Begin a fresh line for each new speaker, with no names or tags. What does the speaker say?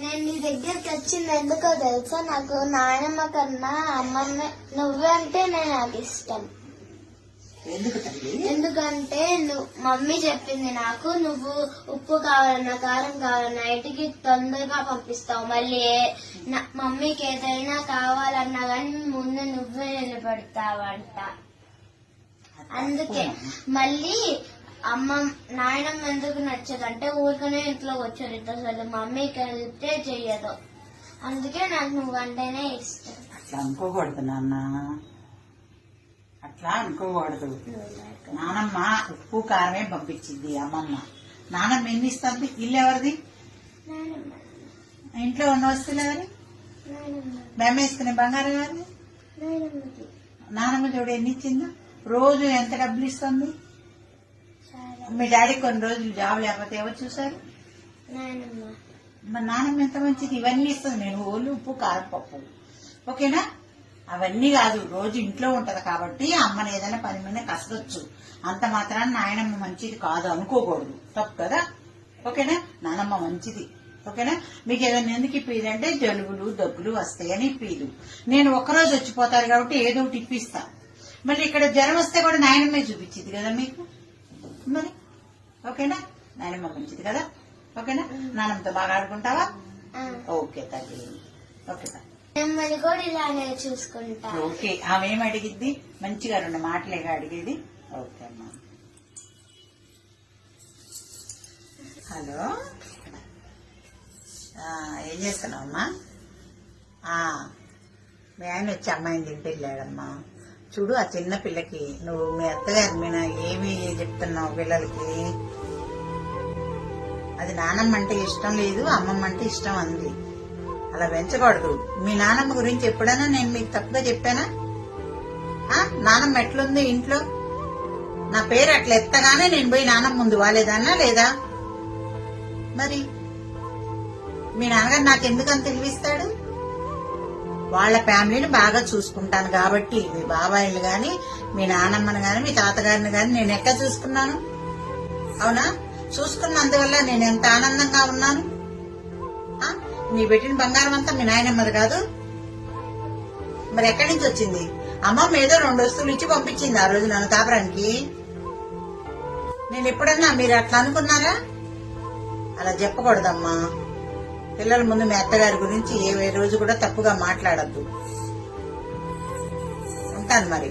నేను నీ దగ్గరికి వచ్చింది ఎందుకో తెలుసా, నాకు నాయనమ్మ కన్నా అమ్మమ్మ నువ్వే అంటే నాకు ఇష్టం. ఎందుకంటే మమ్మీ చెప్పింది నాకు, నువ్వు ఉప్పు కావాలన్నా కారం కావాలన్నా ఇంటికి తొందరగా పంపిస్తావు, మళ్ళీ మమ్మీకి ఏదైనా కావాలన్నా కానీ ముందు నువ్వే నిలబడతావంట. అందుకే మళ్ళీ నాయనమ్మ ఎందుకు నచ్చదంటే ఊరికనే ఇంట్లో వచ్చారు అసలు మమ్మీకి వెళ్తే చెయ్యదు. అందుకే నాకు నువ్వంటేనే ఇష్టం.
అట్లా అనుకోకూడదు నాన్న, అట్లా అనుకోకూడదు. నానమ్మ ఉప్పు కారమే పంపించింది అమ్మమ్మ. నానమ్మ ఎన్ని ఇస్తుంది? ఇల్లు ఎవరిది? ఇంట్లో ఉన్న వస్తువులు ఎవరి? మేము వేసుకునే బంగారం ఎవరిది? నానమ్మ చూడు ఎన్ని ఇచ్చిందో. రోజు ఎంత డబ్బులు ఇస్తుంది? మీ డాడీ కొన్ని రోజులు జాబ్ లేకపోతే ఎవరు చూసారు? మా నానమ్మ ఎంత మంచిది, ఇవన్నీ ఇస్తుంది. నేను ఓళ్ళు ఉప్పు కారం పప్పు, ఓకేనా? అవన్నీ కాదు, రోజు ఇంట్లో ఉంటది కాబట్టి అమ్మని ఏదైనా పని మీద కసరొచ్చు. అంత మాత్రాన్ని నాయనమ్మ మంచిది కాదు అనుకోకూడదు, తప్పు కదా, ఓకేనా? నానమ్మ మంచిది, ఓకేనా? మీకు ఏదైనా ఎందుకు ఇప్పిది అంటే జలుబులు దగ్గులు వస్తాయని ఇప్పిదు. నేను ఒక్కరోజు వచ్చిపోతారు కాబట్టి ఏదో ఒకటి ఇప్పిస్తా. మళ్ళీ ఇక్కడ జ్వరం వస్తే కూడా నాయనమ్మే చూపించింది కదా మీకు, మరి ఓకేనా? నాయనమ్మ మంచిది కదా, ఓకేనా? నాన్నమ్మతో బాగా ఆడుకుంటావా? ఓకే తల్లి, ఓకే
కూడా ఇలానే చూసుకుంటా.
ఓకే, ఆమె ఏం అడిగిద్ది? మంచిగా 2 మాటలేగా అడిగేది. ఓకే అమ్మా. హలో, ఏం చేస్తున్నావు అమ్మా? మీ ఆయన వచ్చి అమ్మాయిని తింటే వెళ్ళాడమ్మా. చూడు, ఆ చిన్న పిల్లకి నువ్వు మీ అత్తగారి మీద ఏమి చెప్తున్నావు పిల్లలకి? అది నానమ్మ అంటే ఇష్టం లేదు, అమ్మమ్మ అంటే ఇష్టం అంది. అలా పెంచకూడదు. మీ నానమ్మ గురించి ఎప్పుడైనా నేను మీకు తప్పుగా చెప్పానా? నానమ్మ ఎట్లుంది ఇంట్లో? నా పేరు అట్లా ఎత్తగానే నేను పోయి నానమ్మ ముందు వాలేదన్నా లేదా? మరి మీ నాన్నగారు నాకెందుకని తెలివిస్తాడు? వాళ్ళ ఫ్యామిలీని బాగా చూసుకుంటాను కాబట్టి. మీ బాబాయిలు గాని, మీ నానమ్మని గాని, మీ తాతగారిని గాని నేను ఎక్కడ చూసుకున్నాను? అవునా? చూసుకున్నందువల్ల నేను ఎంత ఆనందంగా ఉన్నాను. నీ పెట్టిన బంగారం అంతా మీ నాయనమ్మది కాదు, మరి ఎక్కడి నుంచి వచ్చింది? అమ్మమ్మ ఏదో 2 వస్తువులు ఇచ్చి పంపించింది ఆ రోజు నన్ను కాపురానికి. నేను ఎప్పుడన్నా మీరు అట్లా అనుకున్నారా? అలా చెప్పకూడదమ్మా. పిల్లల ముందు మీ అత్తగారి గురించి ఏ రోజు కూడా తప్పుగా మాట్లాడద్దు. ఉంటాను మరి.